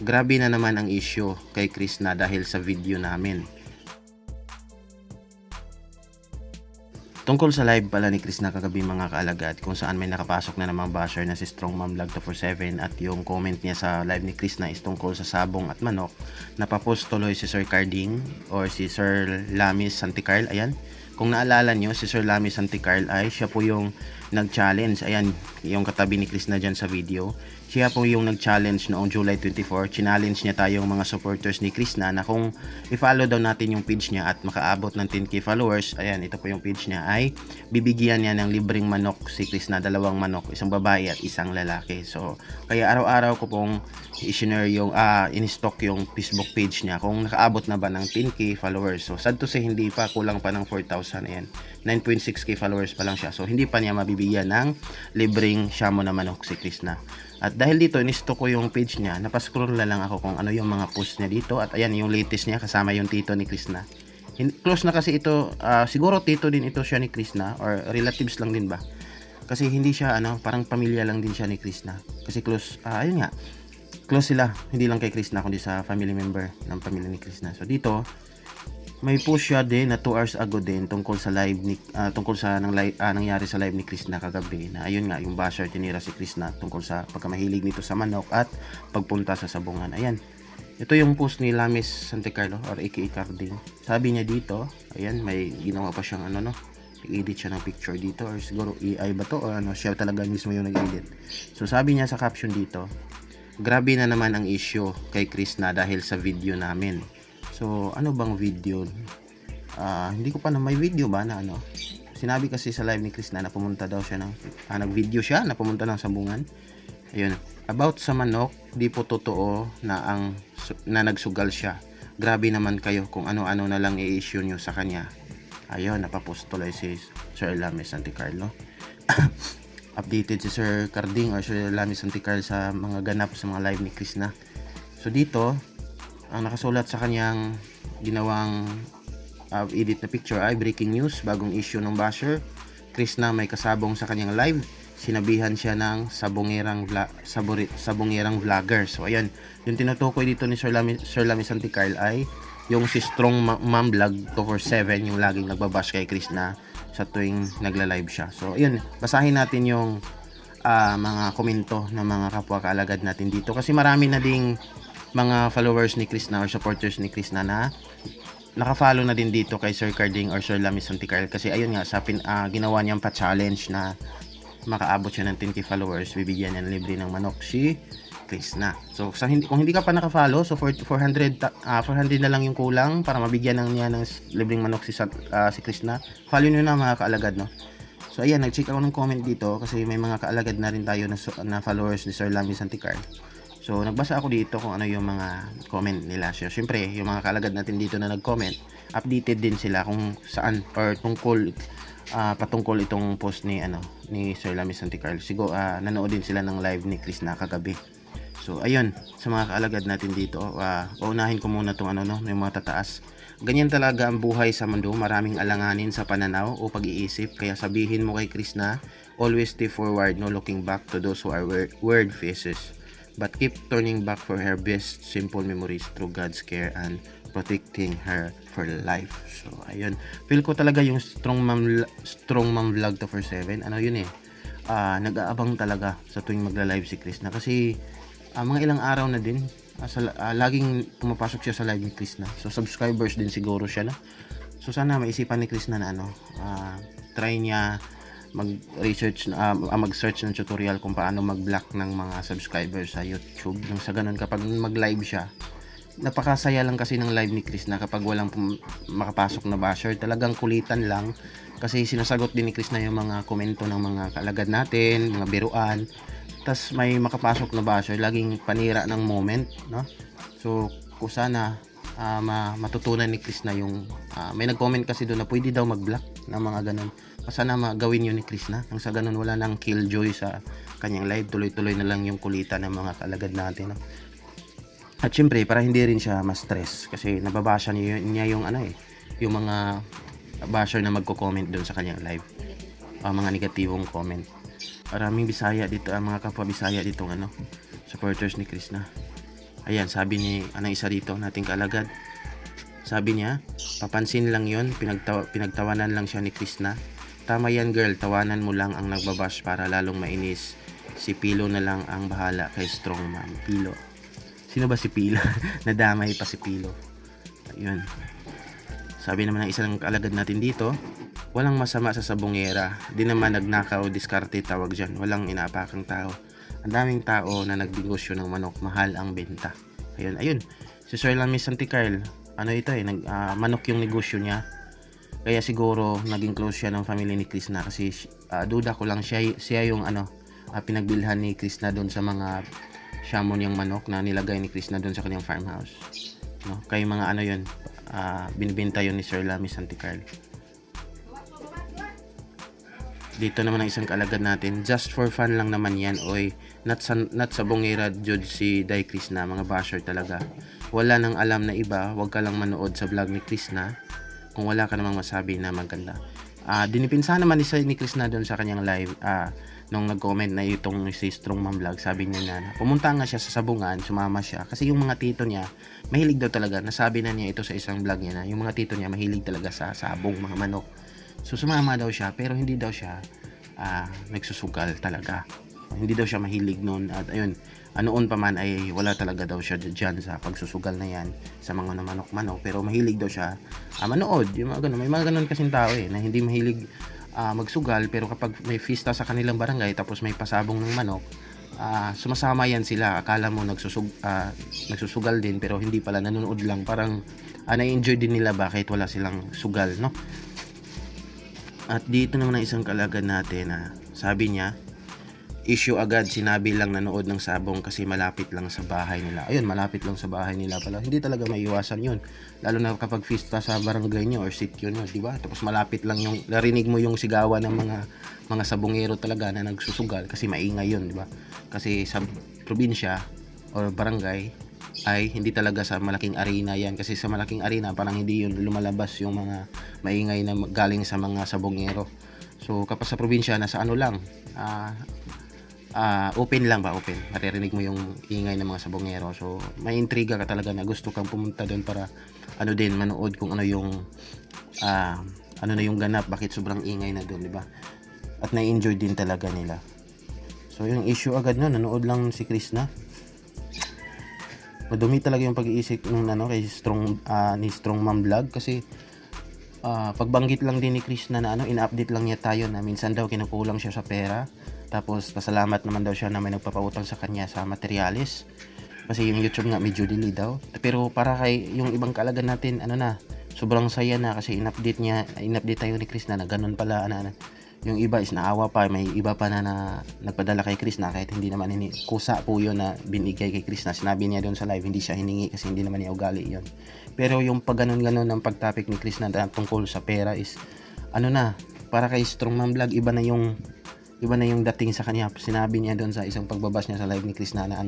Grabe na naman ang issue kay Krishna dahil sa video namin. Tungkol sa live pala ni Krishna kagabi mga kaalagad, kung saan may nakapasok na namang basher na si Strong Mom Vlog 247 at yung comment niya sa live ni Krishna is tungkol sa sabong at manok. Napapost tuloy si Sir Carding or si Sir Lamis Santicarl. Ayan, kung naalala nyo, si Sir Lamis Santicarl ay siya po yung nag-challenge. Ayan, yung katabi ni Krishna dyan sa video. Siya po yung nag-challenge noong July 24. Challenge niya tayong mga supporters ni Krishna na kung i-follow daw natin yung page niya at makaabot ng 10k followers, ayan, ito po yung page niya, ay bibigyan niya ng libreng manok si Krishna, dalawang manok, isang babae at isang lalaki. So, kaya araw-araw ko pong i-share yung, in-stock yung Facebook page niya kung nakaabot na ba ng 10k followers. So, sad to say, hindi pa, kulang pa ng 4,000, ayan, 9.6k followers pa lang siya. So, hindi pa niya mabibigyan ng libreng shamo na manok si Krishna. At dahil dito, in-stock ko yung page niya, napascroll na lang ako kung ano yung mga post niya dito. At ayan, yung latest niya, kasama yung tito ni Krishna. Close na kasi ito, siguro tito din ito siya ni Krishna, or relatives lang din ba? Kasi hindi siya, parang pamilya lang din siya ni Krishna. Kasi close, ayun nga, close sila, hindi lang kay Krishna, kundi sa family member ng pamilya ni Krishna. So dito, may post siya din na 2 hours ago din tungkol sa live ni tungkol sa nangyari sa live ni Krishna kagabi, na ayun nga yung basher tinira si Krishna tungkol sa pagkamahilig nito sa manok at pagpunta sa sabungan. Ayan, ito yung post ni Lamis Santicarlo or aka Carding. Sabi niya dito, ayan, may ginawa pa siyang nag-edit siya ng picture dito, or siguro AI ba to, o siya talaga mismo yung nag-edit. So sabi niya sa caption dito, grabe na naman ang issue kay Krishna dahil sa video namin. So, ano bang video? Hindi ko pa na may video ba na Sinabi kasi sa live ni Krishna na pumunta daw siya nag-video siya na pumunta ng sabungan. Ayun. About sa manok, di po totoo na nagsugal siya. Grabe naman kayo kung ano-ano na lang i-issue nyo sa kanya. Ayun, napapost tuloy si Sir Lamis Santicarlo. Updated si Sir Carding or Sir Lamis Santicarlo sa mga ganap sa mga live ni Krishna. So dito, ang nakasulat sa kanyang ginawang edit na picture ay breaking news, bagong issue ng basher. Krishna may kasabong sa kanyang live, sinabihan siya ng sabongerang vlogger. So ayan, yung tinutukoy dito ni Sir Lamis Santicarl ay yung si Strong Mom Vlog 247, yung laging nagbabash kay Krishna sa tuwing nagla-live siya. So ayun, basahin natin yung mga komento ng mga kapwa kaalagad natin dito, kasi marami na ding mga followers ni Krishna or supporters ni Krishna na naka-follow na din dito kay Sir Carding or Sir Lamis Santicarl, kasi ayun nga, ginawa niyang pa-challenge na makaabot siya ng 10k followers, bibigyan niya ng libre ng manok si Krishna. So kung hindi ka pa naka-follow, so 400 na lang yung kulang para mabigyan niya ng libreng manok si Krishna. Follow niyo na mga kaalagad, no? So ayan, nag-check ako ng comment dito kasi may mga kaalagad na rin tayo na followers ni Sir Lamis Santicarl. So, nagbasa ako dito kung ano yung mga comment nila. So, syempre, yung mga kalagad natin dito na nag-comment, updated din sila kung saan or patungkol itong post ni Sir Lamis Santicarl. Siguro, nanood din sila ng live ni Krishna kagabi. So, ayun, sa mga kaalagad natin dito, paunahin ko muna itong yung mga tataas. Ganyan talaga ang buhay sa mundo, maraming alanganin sa pananaw o pag-iisip. Kaya sabihin mo kay Krishna, always stay forward, no looking back to those who are weird faces. But keep turning back for her best simple memories through God's care and protecting her for life. So, ayun. Feel ko talaga yung Strong Mom Vlog 247. Yun nag-aabang talaga sa tuwing magla-live si Krishna. Kasi, mga ilang araw na din, laging pumapasok siya sa live ni Krishna. So, subscribers din siguro siya, no? So, sana maisipan ni Krishna na try niya mag-research mag-search ng tutorial kung paano mag-block ng mga subscribers sa YouTube. Nang sa ganun, kapag mag-live siya, napakasaya lang kasi ng live ni Krishna kapag walang makapasok na basher. Talagang kulitan lang kasi sinasagot din ni Krishna yung mga komento ng mga kalagad natin, mga biruan. Tas may makapasok na basher, laging panira ng moment, no? So, kung sana matutunan ni Krishna yung may nag-comment kasi doon na pwede daw mag-block ng mga ganun. Sana magawin yun ni Krishna. Nang sa ganun, wala nang killjoy sa kanyang live. Tuloy-tuloy na lang yung kulitan ng mga kalagad natin, no? At syempre, para hindi rin siya ma-stress kasi nababasa niya yung yung mga basher na magko-comment doon sa kanyang live. Mga negatibong comment. Maraming Bisaya dito, mga kapwa Bisaya dito supporters ni Krishna. Ayan, sabi ni isa dito nating kaalagad. Sabi niya, papansin lang yon, pinagtawanan lang siya ni Krishna. Tama yan girl, tawanan mo lang ang nagbabash para lalong mainis. Si Pilo na lang ang bahala kay strong mom. Pilo. Sino ba si Pilo? Nadamay pa si Pilo. Ayun. Sabi naman ng isang kaalagad natin dito, walang masama sa sabongera. Di naman nagnakaw, diskarte tawag dyan. Walang inaapakang tao. Ang daming tao na nagnegosyo ng manok, mahal ang benta. Ayun. Si Sir Lami Santicarl, ito manok yung negosyo niya. Kaya siguro naging close siya ng family ni Krishna kasi duda ko lang siya yung pinagbilhan ni Krishna doon sa mga shamon yung manok na nilagay ni Krishna doon sa kanyang farmhouse. No? Kaya mga binibenta yun ni Sir Lami Santicarl. Dito naman ang isang kaalagad natin, just for fun lang naman yan, oy. Not sa bongera judge si Dai Krishna, mga basher talaga. Wala nang alam na iba, wag ka lang manood sa vlog ni Krishna kung wala ka namang masabi na maganda. Dinipinsa naman ni Krishna doon sa kanyang live nung nag-comment na itong si Strong Mom Vlog. Sabi niya na pumunta nga siya sa sabungan, sumama siya kasi yung mga tito niya mahilig daw talaga, nasabi na niya ito sa isang vlog niya na yung mga tito niya mahilig talaga sa sabong, mga manok. So sumama daw siya pero hindi daw siya nagsusugal talaga. Hindi daw siya mahilig noon at ayun, noon pa man ay wala talaga daw siya dyan sa pagsusugal na yan sa mga manok-manok, pero mahilig daw siya manood. Yung mga ganun, may mga ganun kasing tao na hindi mahilig magsugal, pero kapag may fiesta sa kanilang barangay tapos may pasabong ng manok, sumasama yan sila. Akala mo nagsusugal din pero hindi pala, nanonood lang. Parang na-enjoy din nila bakit wala silang sugal, no? At dito naman ang isang kalagad natin sabi niya, issue agad, sinabi lang nanood ng sabong kasi malapit lang sa bahay nila. Ayun, malapit lang sa bahay nila pala. Hindi talaga maiiwasan yun. Lalo na kapag fiesta sa barangay nyo or sityo nyo, di ba? Tapos malapit lang yung, narinig mo yung sigawan ng mga sabongero talaga na nagsusugal kasi maingay yun, di ba? Kasi sa probinsya or barangay ay hindi talaga sa malaking arena yan. Kasi sa malaking arena parang hindi yun lumalabas yung mga maingay na galing sa mga sabongero. So kapag sa probinsya, nasa lang, open lang ba, open, maririnig mo yung ingay ng mga sabongero. So may intriga ka talaga na gusto kang pumunta doon para din manood kung ano yung na yung ganap, bakit sobrang ingay na doon, di ba? At na-enjoy din talaga nila. So yung issue agad no, nanood lang si Krishna. Madumi talaga yung pag-iisip ng kay ni Strong Mom Vlog kasi pagbanggit lang din ni Krishna na ina-update lang niya tayo na minsan daw kinukulang siya sa pera. Tapos pasalamat naman daw siya na may nagpapautang sa kanya sa materialis. Kasi yung YouTube nga medyo delay daw. Pero para kay yung ibang kaalagan natin, sobrang saya na kasi in-update tayo ni Krishna na ganun pala yung iba is naawa pa, may iba pa na nagpadala kay Krishna kahit hindi naman kusa po yun na binigay kay Krishna. Sinabi niya doon sa live, hindi siya hiningi kasi hindi naman niya ugali yun. Pero yung pag ganun ng pagtopic ni Krishna tungkol sa pera is para kay Strong Mom Vlog, iba na yung dating sa kanya. Sinabi niya doon sa isang pagbabash niya sa live ni Krishna na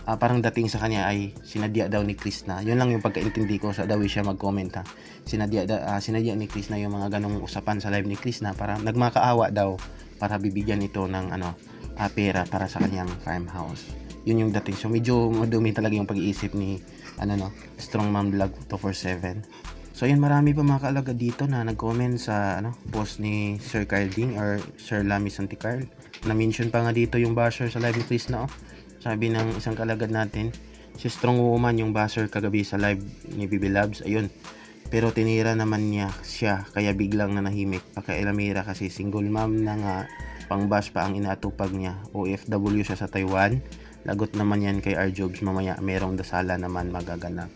parang dating sa kanya ay sinadya daw ni Krishna. Yun lang yung pagkaintindi ko sa daw siya mag-comment sinadya ni Krishna yung mga ganong usapan sa live ni Krishna para nagmakaawa daw para bibigyan ito ng pera para sa kanyang farmhouse. Yun yung dating. So medyo madumi talaga yung pag-iisip ni Strong Mom Vlog 247. So yun, marami pa mga kaalaga dito na nag-comment sa post ni Sir Carding or Sir Lami Santicarl. Na-mention pa nga dito yung basher sa live ni Krishna. Sabi ng isang kalagad natin, si Strong Woman yung basher kagabi sa live ni Bibi Labs. Ayun, pero tinira naman niya siya kaya biglang nanahimik. Pakailamira kasi single mom na nga, pang bash pa ang inaatupag niya. OFW siya sa Taiwan. Lagot naman yan kay R-Jobs, mamaya merong dasala naman magaganap.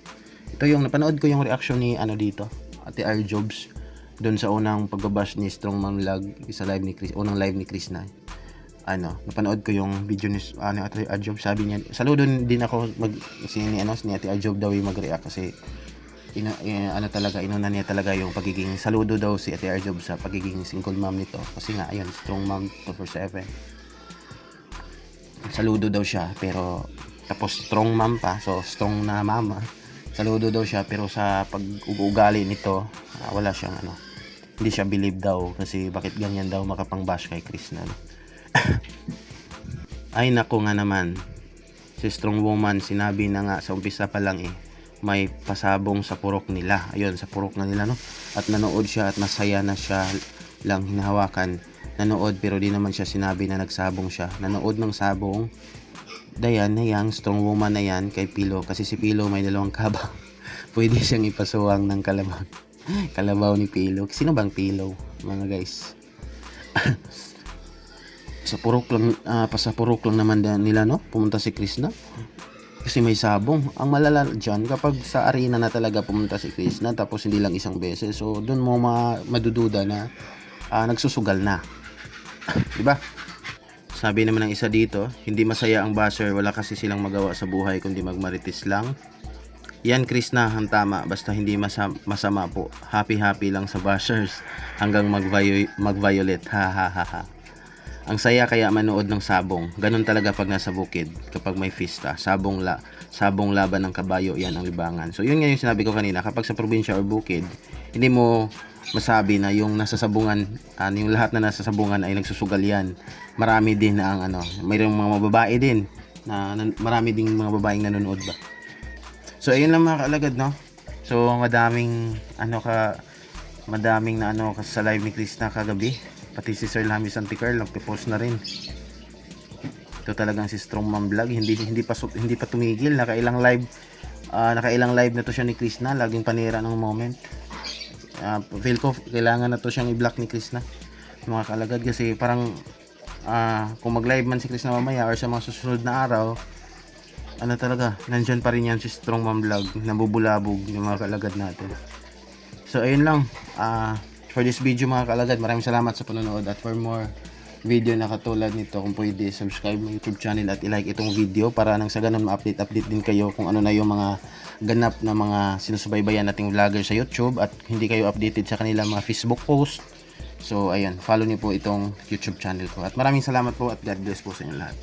Ito yung napanood ko yung reaction ni dito, Ate R-Jobs, doon sa unang pagbabash ni Strong Mom Vlog sa live ni Chris, unang live ni Krishna. Napanood ko yung video ni Ate R-Jobs. Sabi niya, saludo din ako ni Ate R-Jobs daw yung mag-react kasi inuna niya talaga yung pagiging saludo daw si Ate R-Jobs sa pagiging single mom nito kasi nga ayun, Strong Mom 247. Saludo daw siya pero tapos strong mom pa, so strong na mama. Saludo daw siya pero sa pag-uugali nito wala siyang hindi siya believe daw kasi bakit ganyan daw makapang-bash kay Krishna. Ay nako nga naman, Si Strong Woman, sinabi na nga sa umpisa pa lang may pasabong sa purok nila. Ayun, sa purok na nila, no? At nanood siya at masaya na siya lang hinahawakan. Nanood pero di naman siya sinabi na nagsabong siya. Nanood ng sabong. Dayan na yang Strong Woman na yan kay Pilo. Kasi si Pilo may dalawang kabang. Pwede siyang ipasuwang ng kalabaw. Kalabaw ni Pilo. Sino bang Pilo, mga guys? Sa purok lang, pasapurok lang naman nila, no? Pumunta si Krishna. Kasi may sabong. Ang malala dyan, kapag sa arena na talaga pumunta si Krishna, tapos hindi lang isang beses, so dun mo madududa na nagsusugal na. Diba? Sabi naman ng isa dito, hindi masaya ang basher, wala kasi silang magawa sa buhay kundi magmarites lang. Yan Krishna, ang tama, basta hindi masama po. Happy lang sa bashers hanggang mag-violet. Ha ha ha ha. Ang saya kaya manood ng sabong. Ganun talaga pag nasa bukid, kapag may fiesta, sabong laban ng kabayo, yan ang libangan. So yun nga yung sinabi ko kanina, kapag sa probinsya or bukid, hindi mo masabi na yung nasa sabungan, yung lahat na nasa sabungan ay nagsusugal yan. Marami din na ang mayroong mga babae din na marami ding mga babaeng nanonood ba. So ayun lang mga kaalagad, no. So madaming sa live ni Krishna kagabi. Pati si Sir Lami Santicar nagpo-post na rin. Ito talagang si Strong Mom Vlog, hindi pa tumigil, nakailang live na to siya ni Krishna, laging panira ng moment. Feel ko kailangan na to siyang i-block ni Krishna, mga kalagad, kasi parang kung mag-live man si Krishna mamaya or sa mga susunod na araw, talaga nandyan pa rin yan si Strong Mom Vlog, nabubulabog yung mga kalagad natin. So ayun lang, for this video mga kalagad, maraming salamat sa panonood, at for more video na katulad nito, kung pwede subscribe my YouTube channel at i-like itong video para nang sa ganun ma-update din kayo kung ano na yung mga ganap na mga sinusubaybayan nating vlogger sa YouTube, at hindi kayo updated sa kanilang mga Facebook post. So ayan, follow niyo po itong YouTube channel ko, at maraming salamat po at God bless po sa inyo lahat.